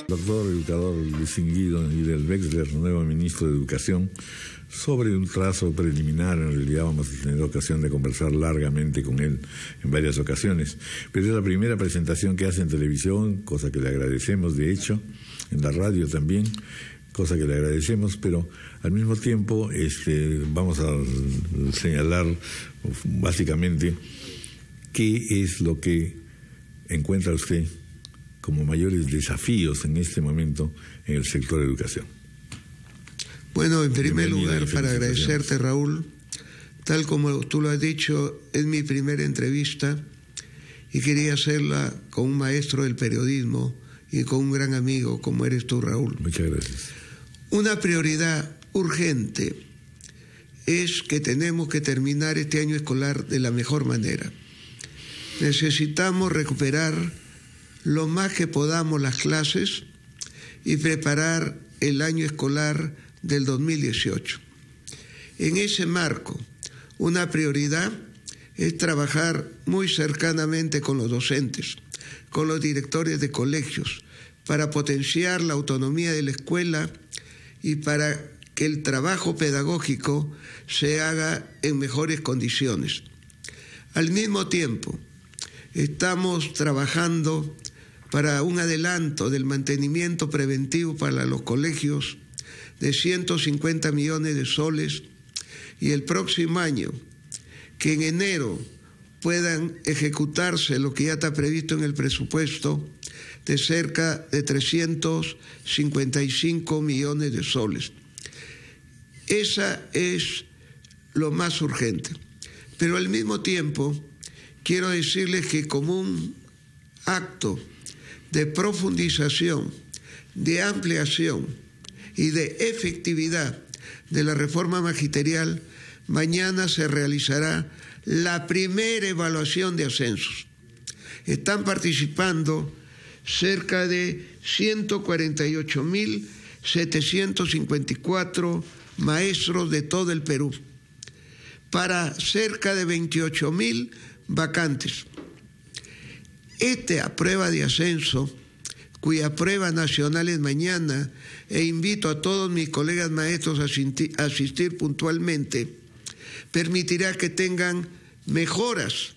Doctor educador distinguido Hidel Wexler, nuevo ministro de Educación, sobre un trazo preliminar. En realidad vamos a tener ocasión de conversar largamente con él en varias ocasiones, pero es la primera presentación que hace en televisión, cosa que le agradecemos, de hecho, en la radio también, cosa que le agradecemos, pero al mismo tiempo vamos a señalar básicamente qué es lo que encuentra usted como mayores desafíos en este momento en el sector de educación. Bueno, en primer lugar, para agradecerte, Raúl, tal como tú lo has dicho, es mi primera entrevista y quería hacerla con un maestro del periodismo y con un gran amigo como eres tú, Raúl. Muchas gracias. Una prioridad urgente es que tenemos que terminar este año escolar de la mejor manera. Necesitamos recuperar lo más que podamos las clases y preparar el año escolar del 2018. En ese marco, una prioridad es trabajar muy cercanamente con los docentes, con los directores de colegios, para potenciar la autonomía de la escuela y para que el trabajo pedagógico se haga en mejores condiciones. Al mismo tiempo, estamos trabajando para un adelanto del mantenimiento preventivo para los colegios de 150 millones de soles y el próximo año, que en enero puedan ejecutarse lo que ya está previsto en el presupuesto de cerca de 355 millones de soles. Esa es lo más urgente. Pero al mismo tiempo, quiero decirles que como un acto de profundización, de ampliación y de efectividad de la reforma magisterial, mañana se realizará la primera evaluación de ascensos. Están participando cerca de 148.754 maestros de todo el Perú, para cerca de 28.000 vacantes. Esta prueba de ascenso, cuya prueba nacional es mañana, e invito a todos mis colegas maestros a asistir puntualmente, permitirá que tengan mejoras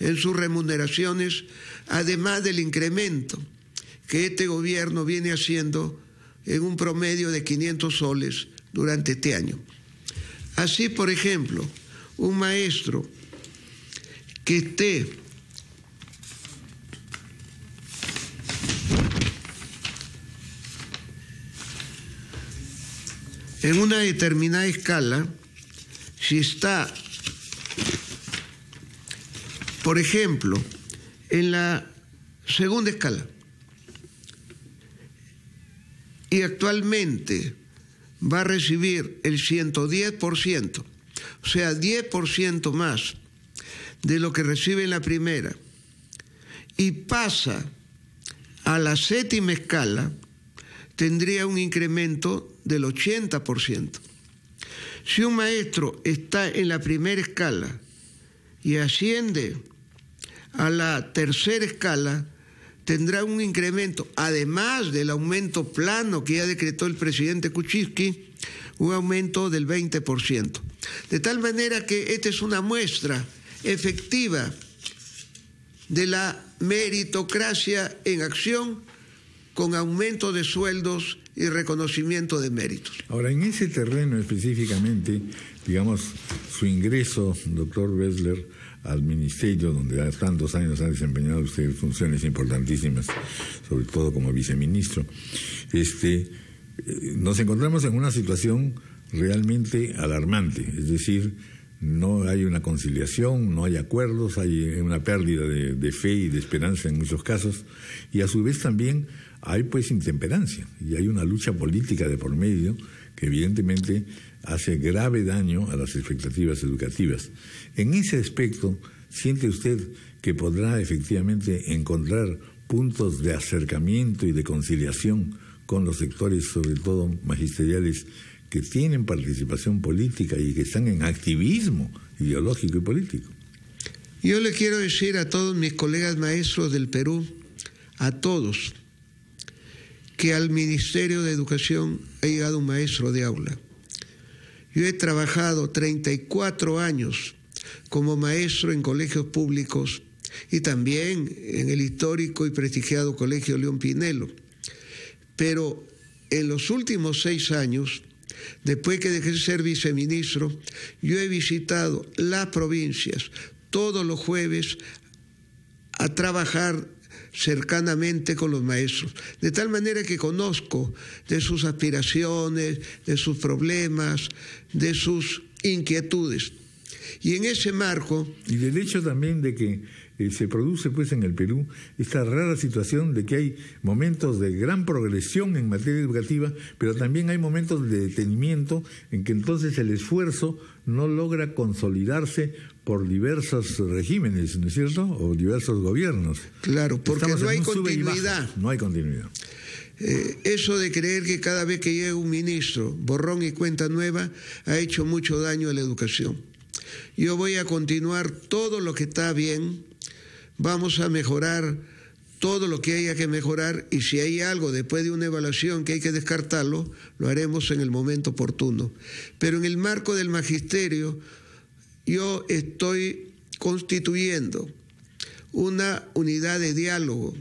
en sus remuneraciones, además del incremento que este gobierno viene haciendo en un promedio de 500 soles durante este año. Así, por ejemplo, un maestro que esté en una determinada escala, si está, por ejemplo, en la segunda escala, y actualmente va a recibir el 110%, o sea, 10% más de lo que recibe en la primera, y pasa a la séptima escala, tendría un incremento del 80%. Si un maestro está en la primera escala y asciende a la tercera escala, tendrá un incremento, además del aumento plano que ya decretó el presidente Kuczynski, un aumento del 20%. De tal manera que esta es una muestra efectiva de la meritocracia en acción, con aumento de sueldos y reconocimiento de méritos. Ahora, en ese terreno específicamente, digamos, su ingreso, doctor Wexler, al ministerio, donde hace tantos años ha desempeñado usted funciones importantísimas, sobre todo como viceministro, nos encontramos en una situación realmente alarmante, es decir, no hay una conciliación, no hay acuerdos, hay una pérdida de fe y de esperanza en muchos casos, y a su vez también hay pues intemperancia, y hay una lucha política de por medio que evidentemente hace grave daño a las expectativas educativas. En ese aspecto, ¿siente usted que podrá efectivamente encontrar puntos de acercamiento y de conciliación con los sectores, sobre todo magisteriales, que tienen participación política y que están en activismo ideológico y político? Yo le quiero decir a todos mis colegas maestros del Perú, a todos que al Ministerio de Educación ha llegado un maestro de aula. Yo he trabajado 34 años como maestro en colegios públicos y también en el histórico y prestigiado Colegio León Pinelo. Pero en los últimos 6 años, después que dejé de ser viceministro, yo he visitado las provincias todos los jueves a trabajar cercanamente con los maestros, de tal manera que conozco de sus aspiraciones, de sus problemas, de sus inquietudes. Y en ese marco... Y del hecho también de que se produce pues en el Perú esta rara situación de que hay momentos de gran progresión en materia educativa, pero también hay momentos de detenimiento en que entonces el esfuerzo no logra consolidarse por diversos regímenes, ¿no es cierto?, o diversos gobiernos. Claro, porque no hay continuidad. No hay continuidad. Eso de creer que cada vez que llega un ministro, borrón y cuenta nueva, ha hecho mucho daño a la educación. Yo voy a continuar todo lo que está bien, vamos a mejorar todo lo que haya que mejorar, y si hay algo después de una evaluación que hay que descartarlo, lo haremos en el momento oportuno. Pero en el marco del magisterio, yo estoy constituyendo una unidad de diálogo,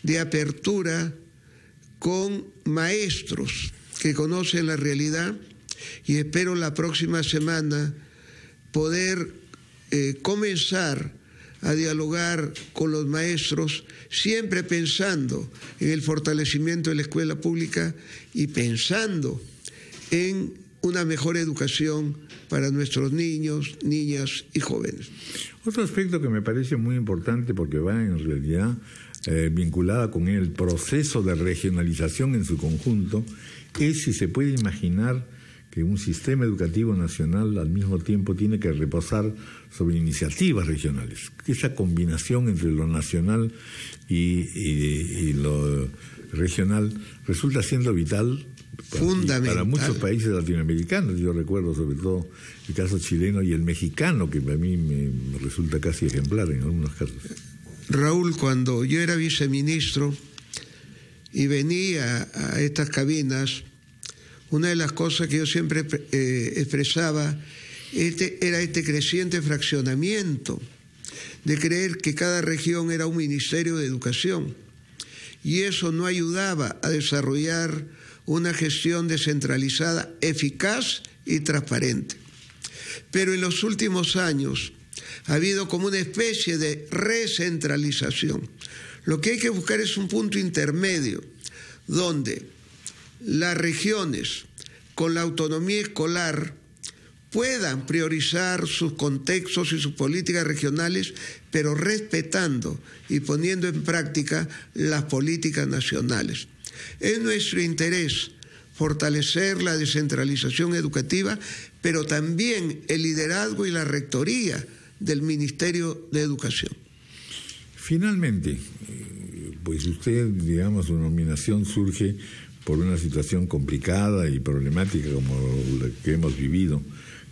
de apertura con maestros que conocen la realidad, y espero la próxima semana poder comenzar a dialogar con los maestros, siempre pensando en el fortalecimiento de la escuela pública y pensando en una mejor educación para nuestros niños, niñas y jóvenes. Otro aspecto que me parece muy importante, porque va en realidad vinculada con el proceso de regionalización en su conjunto, es si se puede imaginar que un sistema educativo nacional al mismo tiempo tiene que reposar sobre iniciativas regionales. Esa combinación entre lo nacional y lo regional resulta siendo vital para muchos países latinoamericanos. Yo recuerdo sobre todo el caso chileno y el mexicano, que a mí me resulta casi ejemplar en algunos casos. Raúl, cuando yo era viceministro y venía a estas cabinas, una de las cosas que yo siempre expresaba era este creciente fraccionamiento de creer que cada región era un ministerio de educación, y eso no ayudaba a desarrollar una gestión descentralizada, eficaz y transparente. Pero en los últimos años ha habido como una especie de recentralización. Lo que hay que buscar es un punto intermedio donde las regiones con la autonomía escolar puedan priorizar sus contextos y sus políticas regionales, pero respetando y poniendo en práctica las políticas nacionales. Es nuestro interés fortalecer la descentralización educativa, pero también el liderazgo y la rectoría del Ministerio de Educación. Finalmente, pues usted, digamos, su nominación surge por una situación complicada y problemática como la que hemos vivido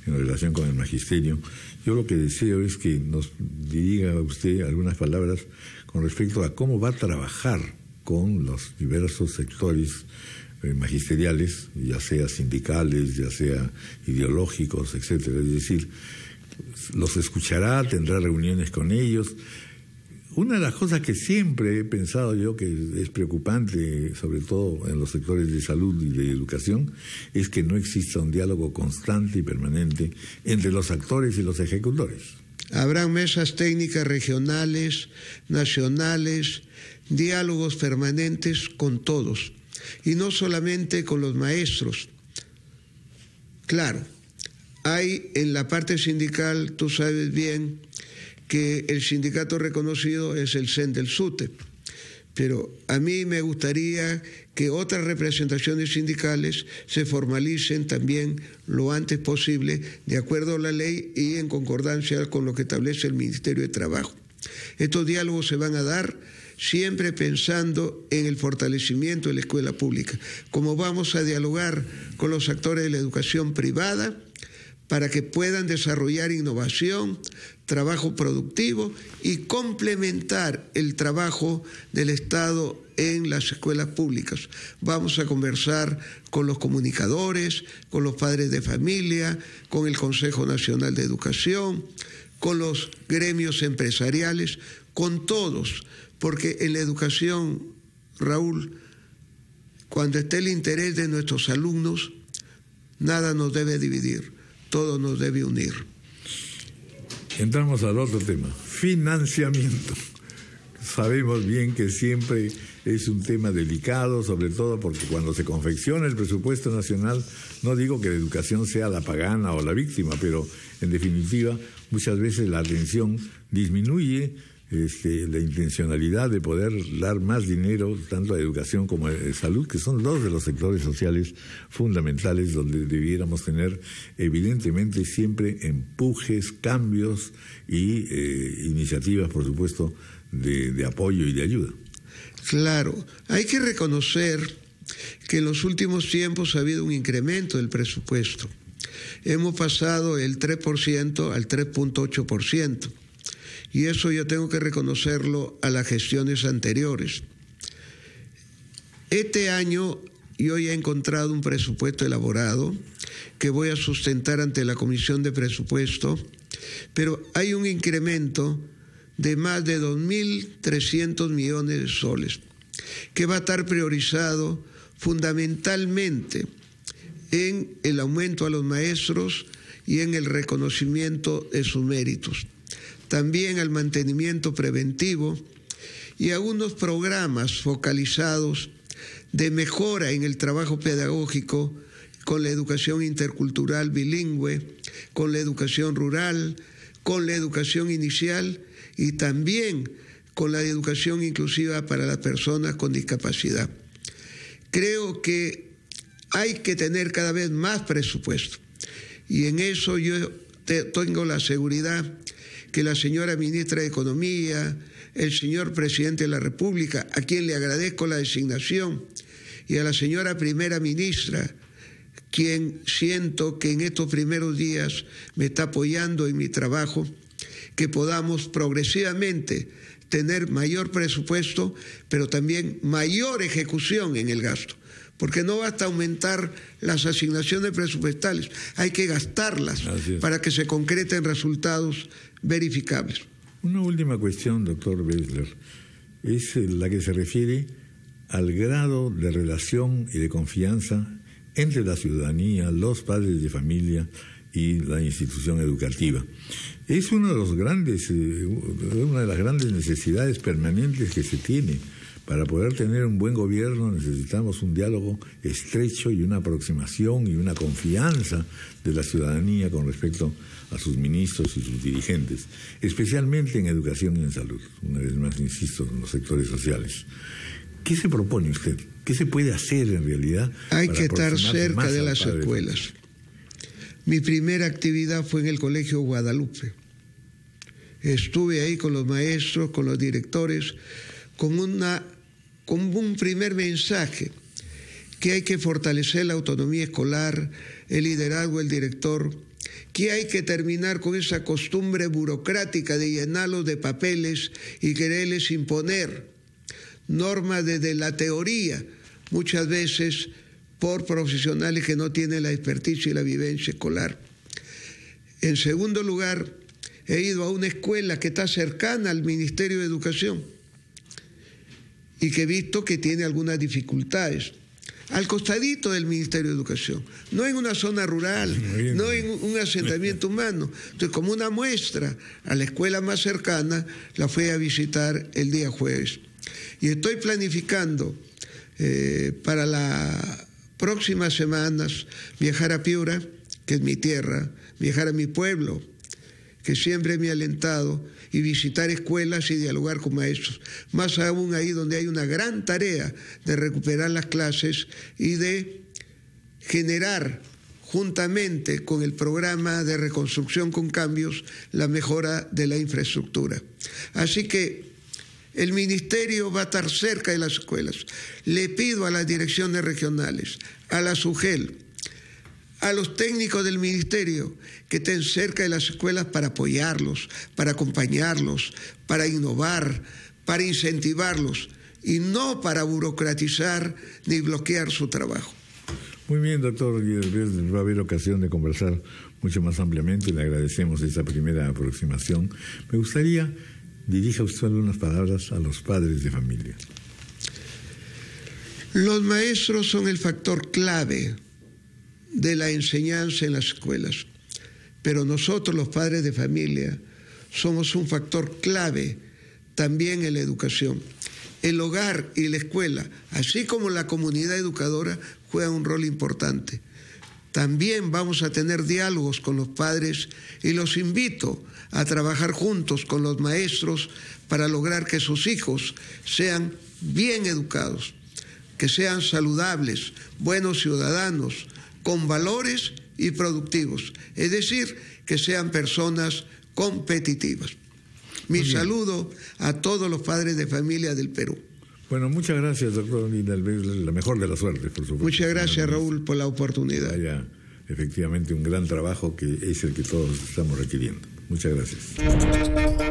en relación con el magisterio. Yo lo que deseo es que nos diga usted algunas palabras con respecto a cómo va a trabajar con los diversos sectores magisteriales, ya sea sindicales, ya sea ideológicos, etcétera. Es decir, los escuchará, tendrá reuniones con ellos. Una de las cosas que siempre he pensado yo que es preocupante, sobre todo en los sectores de salud y de educación, es que no exista un diálogo constante y permanente entre los actores y los ejecutores. Habrán mesas técnicas regionales, nacionales, diálogos permanentes con todos, y no solamente con los maestros. Claro, hay en la parte sindical, tú sabes bien, que el sindicato reconocido es el CEN del SUTE, pero a mí me gustaría que otras representaciones sindicales se formalicen también lo antes posible, de acuerdo a la ley y en concordancia con lo que establece el Ministerio de Trabajo. Estos diálogos se van a dar siempre pensando en el fortalecimiento de la escuela pública, como vamos a dialogar con los actores de la educación privada para que puedan desarrollar innovación, trabajo productivo y complementar el trabajo del Estado en las escuelas públicas. Vamos a conversar con los comunicadores, con los padres de familia, con el Consejo Nacional de Educación, con los gremios empresariales, con todos, porque en la educación, Raúl, cuando esté el interés de nuestros alumnos, nada nos debe dividir, todo nos debe unir. Entramos al otro tema, financiamiento. Sabemos bien que siempre es un tema delicado, sobre todo porque cuando se confecciona el presupuesto nacional, no digo que la educación sea la pagana o la víctima, pero en definitiva muchas veces la atención disminuye la intencionalidad de poder dar más dinero tanto a educación como a salud, que son dos de los sectores sociales fundamentales donde debiéramos tener evidentemente siempre empujes, cambios y iniciativas, por supuesto, de apoyo y de ayuda. Claro, hay que reconocer que en los últimos tiempos ha habido un incremento del presupuesto. Hemos pasado el 3% al 3.8%. Y eso yo tengo que reconocerlo a las gestiones anteriores. Este año yo ya he encontrado un presupuesto elaborado que voy a sustentar ante la Comisión de Presupuesto, pero hay un incremento de más de 2.300 millones de soles, que va a estar priorizado fundamentalmente en el aumento a los maestros y en el reconocimiento de sus méritos. También al mantenimiento preventivo y a unos programas focalizados de mejora en el trabajo pedagógico con la educación intercultural bilingüe, con la educación rural, con la educación inicial y también con la educación inclusiva para las personas con discapacidad. Creo que hay que tener cada vez más presupuesto y en eso yo tengo la seguridad que la señora ministra de Economía, el señor presidente de la República, a quien le agradezco la designación, y a la señora primera ministra, quien siento que en estos primeros días me está apoyando en mi trabajo, que podamos progresivamente tener mayor presupuesto, pero también mayor ejecución en el gasto. Porque no basta aumentar las asignaciones presupuestales, hay que gastarlas para que se concreten resultados verificables. Una última cuestión, doctor Bessler, es la que se refiere al grado de relación y de confianza entre la ciudadanía, los padres de familia y la institución educativa. Es una de las grandes necesidades permanentes que se tiene. Para poder tener un buen gobierno necesitamos un diálogo estrecho y una aproximación y una confianza de la ciudadanía con respecto a sus ministros y sus dirigentes, especialmente en educación y en salud, una vez más insisto, en los sectores sociales. ¿Qué se propone usted? ¿Qué se puede hacer en realidad? Hay que estar cerca de las escuelas. Mi primera actividad fue en el Colegio Guadalupe. Estuve ahí con los maestros, con los directores, con un primer mensaje, que hay que fortalecer la autonomía escolar, el liderazgo del director, que hay que terminar con esa costumbre burocrática de llenarlos de papeles y quererles imponer normas desde la teoría, muchas veces por profesionales que no tienen la experticia y la vivencia escolar. En segundo lugar, he ido a una escuela que está cercana al Ministerio de Educación y que he visto que tiene algunas dificultades, al costadito del Ministerio de Educación, no en una zona rural, no en un asentamiento humano. Entonces, como una muestra a la escuela más cercana, la fui a visitar el día jueves. Y estoy planificando para las próximas semanas viajar a Piura, que es mi tierra, viajar a mi pueblo, que siempre me ha alentado, y visitar escuelas y dialogar con maestros. Más aún ahí donde hay una gran tarea de recuperar las clases y de generar, juntamente con el programa de reconstrucción con cambios, la mejora de la infraestructura. Así que el Ministerio va a estar cerca de las escuelas. Le pido a las direcciones regionales, a la SUGEL, a los técnicos del ministerio que estén cerca de las escuelas para apoyarlos, para acompañarlos, para innovar, para incentivarlos y no para burocratizar ni bloquear su trabajo. Muy bien, doctor Guidelbert, va a haber ocasión de conversar mucho más ampliamente y le agradecemos esta primera aproximación. Me gustaría dirija usted algunas palabras a los padres de familia. Los maestros son el factor clave de la enseñanza en las escuelas, pero nosotros los padres de familia somos un factor clave también en la educación. El hogar y la escuela, así como la comunidad educadora, juegan un rol importante. También vamos a tener diálogos con los padres y los invito a trabajar juntos con los maestros para lograr que sus hijos sean bien educados, que sean saludables, buenos ciudadanos, con valores y productivos, es decir, que sean personas competitivas. Mi saludo a todos los padres de familia del Perú. Bueno, muchas gracias, doctor Guidelbert, la mejor de las suertes, por supuesto. Muchas gracias, Raúl, por la oportunidad. Haya efectivamente un gran trabajo que es el que todos estamos requiriendo. Muchas gracias.